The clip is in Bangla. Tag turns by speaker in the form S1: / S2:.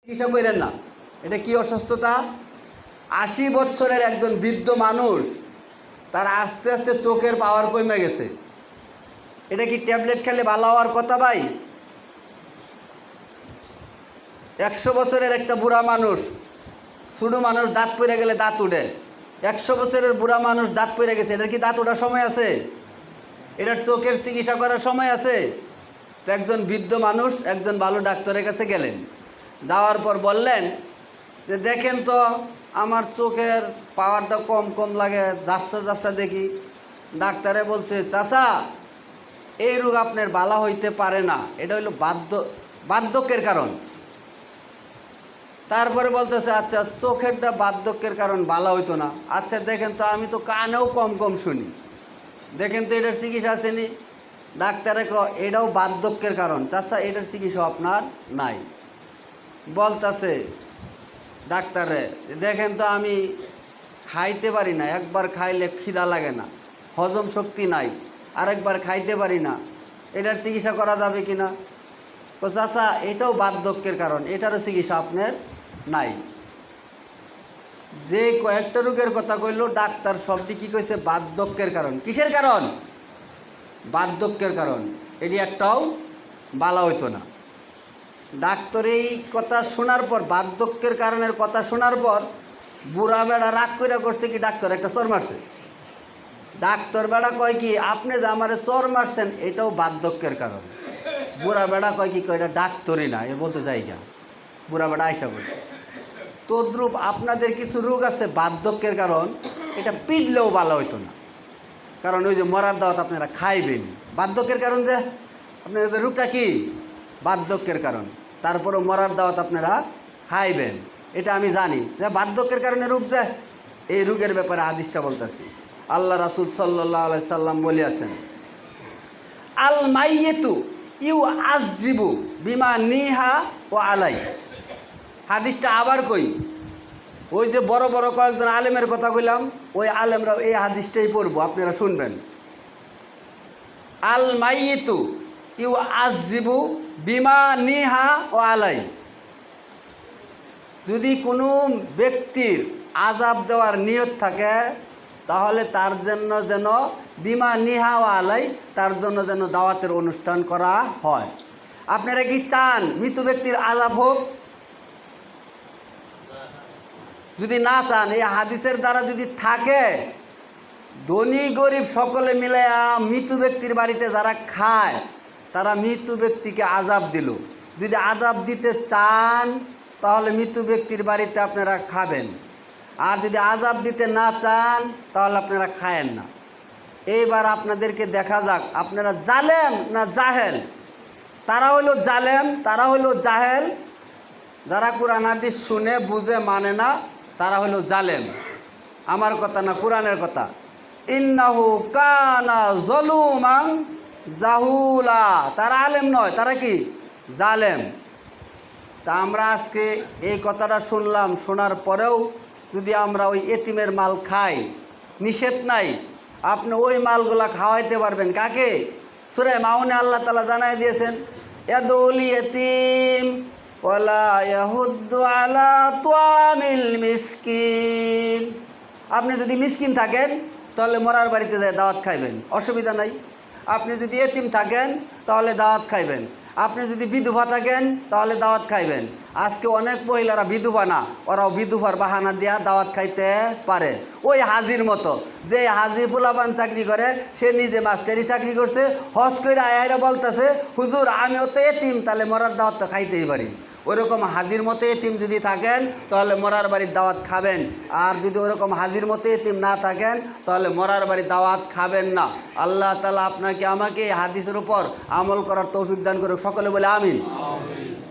S1: চিকিৎসা করেন না। এটা কি অসুস্থতা? 80 বছরের একজন বৃদ্ধ মানুষ, তার আস্তে আস্তে চোখের পাওয়ার কমে গেছে। এটা কি ট্যাবলেট খেলে ভালো হওয়ার কথা ভাই? 100 বছরের একটা বুড়া মানুষ, ছোটো মানুষ দাঁত পড়ে গেলে দাঁত উঠে। 100 বছরের বুড়া মানুষ দাঁত পড়ে গেছে, এটার কি দাঁত ওঠার সময় আছে? এটার চোখের চিকিৎসা করার সময় আছে? তো একজন বৃদ্ধ মানুষ একজন ভালো ডাক্তারের কাছে গেলেন। যাওয়ার পর বললেন যে দেখেন তো আমার চোখের পাওয়ারটা কম কম লাগে, ঝাপসা ঝাপসা দেখি। ডাক্তারে বলছে, চাচা এই রোগ আপনার ভালো হইতে পারে না, এটা হইল বার্ধক্যের কারণ। তারপরে বলতেছে আচ্ছা চোখেরটা বার্ধক্যের কারণ ভালো হইতো না, আচ্ছা দেখেন তো আমি তো কানেও কম কম শুনি, দেখেন তো এটার চিকিৎসা আসেনি। ডাক্তারে এটাও বার্ধক্যের কারণ, চাচা এটার চিকিৎসা আপনার নাই। বলতেছে ডাক্তারে দেখেন তো আমি খাইতে পারি না, একবার খাইলে খিদা লাগে না, হজম শক্তি নাই, আরেকবার খাইতে পারি না, এটার চিকিৎসা করা যাবে কি না? তো চাচা এটাও বার্ধক্যের কারণ, এটারও চিকিৎসা আপনার নাই। যে কয়েকটা রোগের কথা কইল ডাক্তার সবটি কী কইছে? বার্ধক্যের কারণ। কিসের কারণ? বার্ধক্যের কারণ। এটি একটাও ভালো হইতো না। ডাক্তার এই কথা শোনার পর, বার্ধক্যের কারণের কথা শোনার পর বুড়া বেড়া রাগ করে করছে কি, ডাক্তার একটা চর মারছে। ডাক্তার বেড়া কয় কি, আপনি যে আমার চর মারছেন এটাও বার্ধক্যের কারণ। বুড়া বেড়া কয় কি, এটা ডাক্তারই না, এ বলতে যাই গা। বুড়া বেড়া আইসা বলছে তদ্রূপ আপনাদের কিছু রোগ আছে বার্ধক্যের কারণ, এটা পিটলেও ভালো হইতো না, কারণ ওই যে মরার দাওয়াত আপনারা খাইবেন। বার্ধক্যের কারণ যে আপনাদের রোগটা কি? বার্ধক্যের কারণ, তারপরেও মরার দাওয়াত আপনারা খাইবেন, এটা আমি জানি যে বার্ধক্যের কারণে রোগ যে। এই রোগের ব্যাপারে হাদিসটা বলতেছি। আল্লাহ রাসূল সাল্লাল্লাহু আলাইহি সাল্লাম বলিয়াছেন, আল মাইয়েতু ইউ আজিবু বিমা নিহা ও আলাই। হাদিসটা আবার কই, ওই যে বড় বড় কয়েকজন আলেমের কথা কইলাম, ওই আলেমরা এই হাদিসটাই পড়বো, আপনারা শুনবেন। আল মাইয়েতু ইউ আজিবু বিমা নিহা ও আলাই। যদি কোনো ব্যক্তির আযাব দেওয়ার নিয়ত থাকে তাহলে তার জন্য যেন বিমা নিহা ও আলাই, তার জন্য যেন দাওয়াতের অনুষ্ঠান করা হয়। আপনারা কি চান মৃত ব্যক্তির আযাব হোক? যদি না চান, এই হাদিসের দ্বারা যদি থাকে, ধনী গরিব সকলে মিলে মৃত ব্যক্তির বাড়িতে যারা খায় তারা মৃত ব্যক্তিকে আযাব দিল। যদি আযাব দিতে চান তাহলে মৃত ব্যক্তির বাড়িতে আপনারা খাবেন, আর যদি আযাব দিতে না চান তাহলে আপনারা খায়েন না। এইবার আপনাদেরকে দেখা যাক আপনারা জালেম না জাহেল। তারা হইল জালেম, তারা হইল জাহেল। যারা কোরআন হাদিস শুনে বুঝে মানে না তারা হইল জালেম। আমার কথা না, কোরআনের কথা। ইন্নাহু কানা যলুমান জাহুলা। তারা আলেম নয়, তারা কি? জালেম। তা আমরা আজকে এই কথাটা শুনলাম, শোনার পরেও যদি আমরা ওই এতিমের মাল খাই, নিষেধ নাই, আপনি ওই মালগুলা খাওয়াইতে পারবেন কাকে? সূরা মাউনে আল্লাহ তাআলা জানাই দিয়েছেন, ইয়াদুল ইয়াতীম ওয়ালা ইয়াহুদ্দু আলা তুআমিল মিসকিন। আপনি যদি মিসকিন থাকেন তাহলে মরার বাড়িতে যায় দাওয়াত খাইবেন, অসুবিধা নাই। আপনি যদি এতিম থাকেন তাহলে দাওয়াত খাইবেন। আপনি যদি বিধবা থাকেন তাহলে দাওয়াত খাইবেন। আজকে অনেক মহিলারা বিধবা না, ওরাও বিধবার বাহানা দিয়া দাওয়াত খাইতে পারে। ওই হাজির মতো, যে হাজি পোলাপান চাকরি করে, সে নিজে মাস্টারি চাকরি করছে, হজ করে আয়ারা বলতেছে হুজুর আমিও তো এতিম, তাহলে মরার দাওয়াত তো খাইতেই পারি। ওইরকম হাজির মতো এতিম যদি থাকেন তাহলে মরার বাড়ির দাওয়াত খাবেন, আর যদি ওরকম হাজির মতো এতিম না থাকেন তাহলে মরার বাড়ির দাওয়াত খাবেন না। আল্লাহ তাআলা আপনাকে আমাকে এই হাদিসের উপর আমল করার তৌফিক দান করুক, সকলে বলে আমিন।